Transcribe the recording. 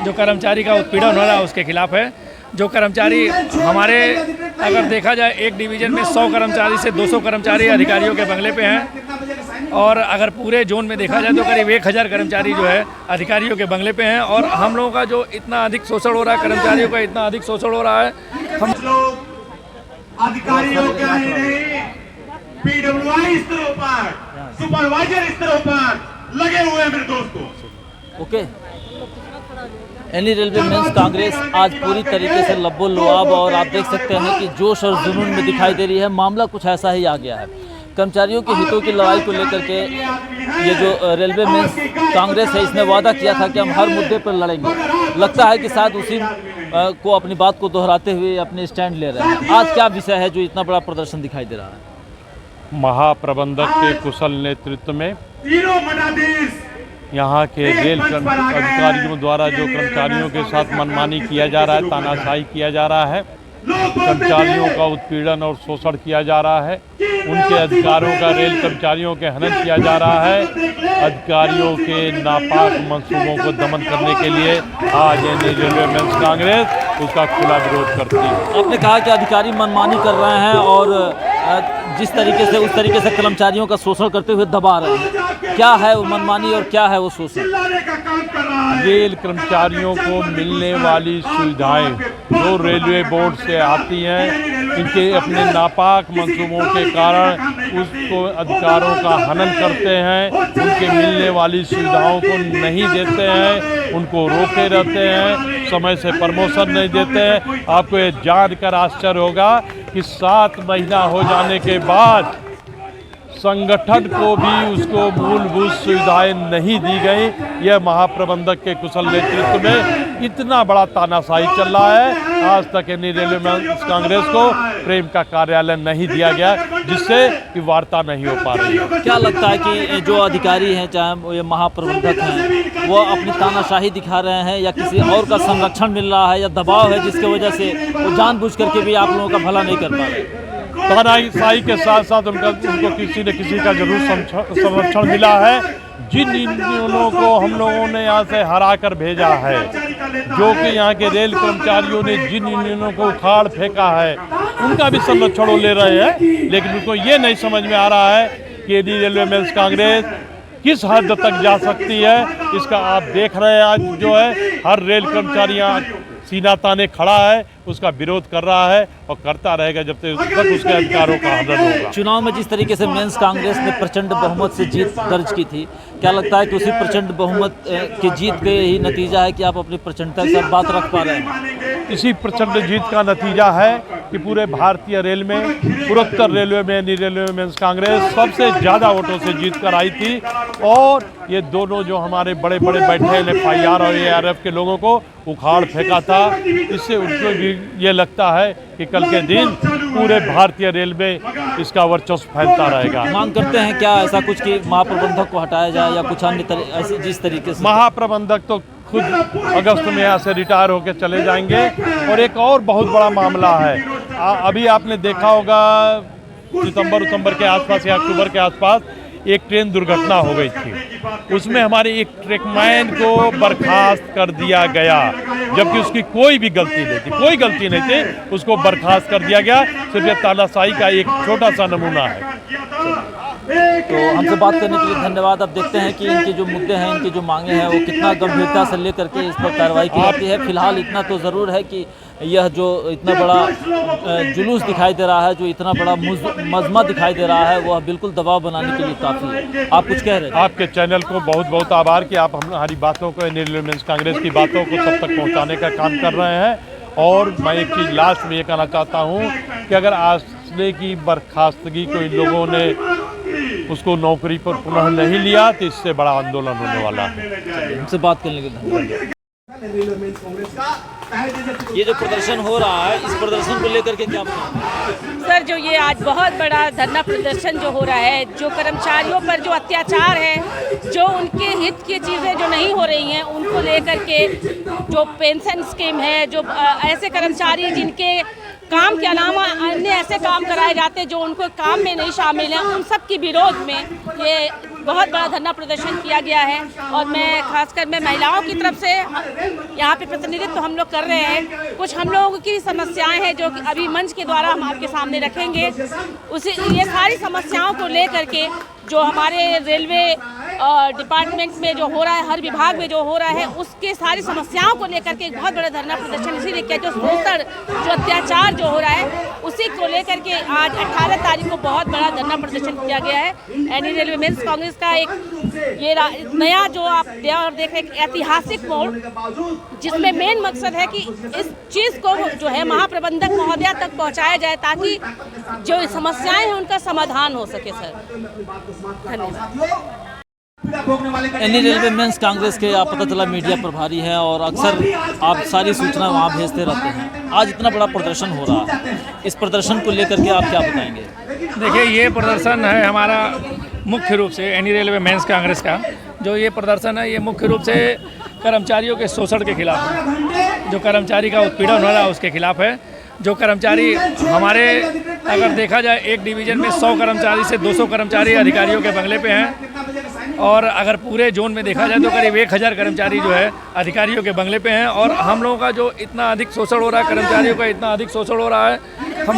जो कर्मचारी का उत्पीड़न हो रहा है उसके खिलाफ है। जो कर्मचारी हमारे अगर देखा जाए एक डिवीज़न में 100 कर्मचारी से 200 कर्मचारी अधिकारियों के बंगले पे हैं, और अगर पूरे जोन में देखा जाए तो करीब 1000 कर्मचारी जो है अधिकारियों के बंगले पे हैं। और हम लोगों का जो इतना अधिक शोषण हो रहा है, कर्मचारियों का इतना अधिक शोषण हो रहा है, हम लोग अधिकारियों का पीडब्ल्यूआई स्तरों पर, सुपरवाइजर स्तरों पर लगे हुए हैं मेरे दोस्तों। Okay, any railway men's Congress आज पूरी तरीके से लब्बो लुआब, और आप देख सकते हैं कि जोश और जुनून में दिखाई दे रही है। मामला कुछ ऐसा ही आ गया है। कर्मचारियों के हितों की लड़ाई को लेकर के ये जो रेलवे मेंस कांग्रेस है, इसने वादा किया था कि हम हर मुद्दे पर लड़ेंगे। लगता है कि शायद उसी को अपनी बात को दोहराते हुए अपने स्टैंड ले रहे हैं। आज क्या विषय है जो इतना बड़ा प्रदर्शन दिखाई दे रहा है? महाप्रबंधक के कुशल नेतृत्व में यहाँ के रेल अधिकारियों द्वारा जो कर्मचारियों के साथ मनमानी किया जा रहा है, तानाशाही किया जा रहा है, कर्मचारियों का उत्पीड़न और शोषण किया जा रहा है, उनके अधिकारों का रेल कर्मचारियों के हनन किया जा रहा है, अधिकारियों के नापाक मंसूबों को दमन करने के लिए आज रेलवे मेंस कांग्रेस उसका खुला विरोध करती है। आपने कहा कि अधिकारी मनमानी कर रहे हैं और जिस तरीके से उस तरीके से कर्मचारियों का शोषण करते हुए दबा रहे हैं। क्या है वो मनमानी और क्या है वो शोषण? रेल कर्मचारियों को मिलने वाली सुविधाएं जो रेलवे बोर्ड से आती हैं, इनके अपने नापाक मंसूबों के कारण उसको अधिकारों का हनन करते हैं, उनके मिलने वाली सुविधाओं को नहीं देते हैं, उनको रोके रहते हैं, समय से प्रमोशन नहीं देते हैं। आपको ये जानकर आश्चर्य होगा कि 7 महीना हो जाने के बाद संगठन को भी उसको मूलभूत सुविधाएं नहीं दी गई। यह महाप्रबंधक के कुशल नेतृत्व में इतना बड़ा तानाशाही चल रहा है। आज तक रेलवे मेंस कांग्रेस को प्रेम का कार्यालय नहीं दिया गया, जिससे कि वार्ता नहीं हो पा रही है। क्या लगता है कि जो अधिकारी हैं, चाहे ये महाप्रबंधक हैं, वो अपनी तानाशाही दिखा रहे हैं या किसी और का संरक्षण मिल रहा है या दबाव है जिसकी वजह से वो जानबूझ करके भी आप लोगों का भला नहीं कर पा रहे? तानाशाही के साथ साथ उनको किसी न किसी का जरूर संरक्षण मिला है। जिन यूनियनों को हम लोगों ने यहाँ से हरा कर भेजा है, जो कि यहाँ के रेल कर्मचारियों ने जिन यूनियनों को उखाड़ फेंका है, उनका भी संरक्षण ले रहे हैं। लेकिन उनको ये नहीं समझ में आ रहा है कि रेलवे मेंस कांग्रेस किस हद तक जा सकती है। इसका आप देख रहे हैं, आज जो है हर रेल कर्मचारियाँ सीना ताने खड़ा है, उसका विरोध कर रहा है और करता रहेगा जब तक उसके अधिकारों का हनन होगा। चुनाव में जिस तरीके से मेंस कांग्रेस ने प्रचंड बहुमत से जीत दर्ज की थी, क्या लगता है कि उसी प्रचंड बहुमत की जीत के ही नतीजा है कि आप अपनी प्रचंडता के साथ बात रख पा रहे हैं? इसी प्रचंड जीत का नतीजा है कि पूरे भारतीय रेल में, पूर्वोत्तर रेलवे में रेलवे मेंस कांग्रेस सबसे ज़्यादा वोटों से जीत कर आई थी। और ये दोनों जो हमारे बड़े बड़े बैठे FIR और ARF के लोगों को उखाड़ फेंका था, इससे उनको भी ये लगता है कि कल के दिन पूरे भारतीय रेल में इसका वर्चस्व फैलता रहेगा। मांग करते हैं क्या ऐसा कुछ कि महाप्रबंधक को हटाया जाए या कुछ अन्य ऐसे जिस तरीके से? महाप्रबंधक तो खुद अगस्त में यहाँ से रिटायर होकर चले जाएंगे। और एक और बहुत बड़ा मामला है, अभी आपने देखा होगा सितंबर के आसपास या अक्टूबर के आसपास एक ट्रेन दुर्घटना हो गई थी। उसमें हमारे एक ट्रैकमैन को बर्खास्त कर दिया गया, जबकि उसकी कोई भी गलती नहीं थी, कोई गलती नहीं थी, उसको बर्खास्त कर दिया गया। सिर्फ ये तानाशाही का एक छोटा सा नमूना है। तो हमसे बात करने के लिए धन्यवाद। अब देखते हैं कि इनके जो मुद्दे हैं, इनकी जो मांगे हैं, वो कितना गंभीरता से लेकर के इस पर कार्रवाई की जाती है। फिलहाल इतना तो ज़रूर है कि यह जो इतना बड़ा जुलूस दिखाई दे रहा है, जो इतना बड़ा मजमा दिखाई दे रहा है, वह बिल्कुल दबाव बनाने के लिए काफ़ी है। आप कुछ कह रहे हैं? आपके चैनल को बहुत बहुत आभार कि आप हमारी बातों को, रेलवे मेंस कांग्रेस की बातों को सब तक पहुँचाने का काम कर रहे हैं। और मैं एक चीज़ लास्ट में ये कहना चाहता हूँ कि अगर आसले की बर्खास्तगी को इन लोगों ने उसको नौकरी पर पुनः नहीं लिया तो इससे बड़ा आंदोलन होने वाला है। हमसे बात करने के धन्यवाद। ये जो प्रदर्शन हो रहा है, इस प्रदर्शन को लेकर के क्या सर, जो ये आज बहुत बड़ा धरना प्रदर्शन जो हो रहा है, जो कर्मचारियों पर जो अत्याचार है, जो उनके हित की चीज़ें जो नहीं हो रही हैं, उनको लेकर के जो पेंशन स्कीम है, जो ऐसे कर्मचारी जिनके काम के अलावा अन्य ऐसे काम कराए जाते हैं जो उनको काम में नहीं शामिल हैं, उन सब के विरोध में ये बहुत बड़ा धरना प्रदर्शन किया गया है और मैं खासकर मैं महिलाओं की तरफ से यहाँ पे प्रतिनिधित्व हम लोग कर रहे हैं। कुछ हम लोगों की समस्याएं हैं जो कि अभी मंच के द्वारा हम आपके सामने रखेंगे। ये सारी समस्याओं को लेकर के जो हमारे रेलवे डिपार्टमेंट में जो हो रहा है, हर विभाग में जो हो रहा है, उसके सारी समस्याओं को लेकर के एक बहुत बड़ा धरना प्रदर्शन इसीलिए किया। जो शोषण, जो अत्याचार जो हो रहा है, उसी को लेकर के आज 18 तारीख को बहुत बड़ा धरना प्रदर्शन किया गया है। एनी रेलवे मेंस कांग्रेस का एक ये नया जो आप देख रहे हैं ऐतिहासिक मोड़, जिसमें मेन मकसद है कि इस चीज़ को जो है महाप्रबंधक महोदया तक पहुँचाया जाए ताकि जो समस्याएं हैं उनका समाधान हो सके। सर धन्यवाद। एनी रेलवे मेंस कांग्रेस के आप पता चला मीडिया प्रभारी हैं और अक्सर आप सारी सूचना वहाँ भेजते रहते हैं। आज इतना बड़ा प्रदर्शन हो रहा है, इस प्रदर्शन को लेकर के आप क्या बताएंगे? देखिए, ये प्रदर्शन है हमारा मुख्य रूप से एनी रेलवे मेंस कांग्रेस का। जो ये प्रदर्शन है ये मुख्य रूप से कर्मचारियों के शोषण के खिलाफ है। जो कर्मचारी का उत्पीड़न हो रहा है उसके खिलाफ है। जो कर्मचारी हमारे अगर देखा जाए एक डिवीज़न में 100 कर्मचारी से 200 कर्मचारी अधिकारियों के बंगले पे हैं और अगर पूरे जोन में देखा जाए तो करीब 1000 कर्मचारी जो है अधिकारियों के बंगले पे हैं। और हम लोगों का जो इतना अधिक शोषण हो रहा है, कर्मचारियों का इतना अधिक शोषण हो रहा है, हम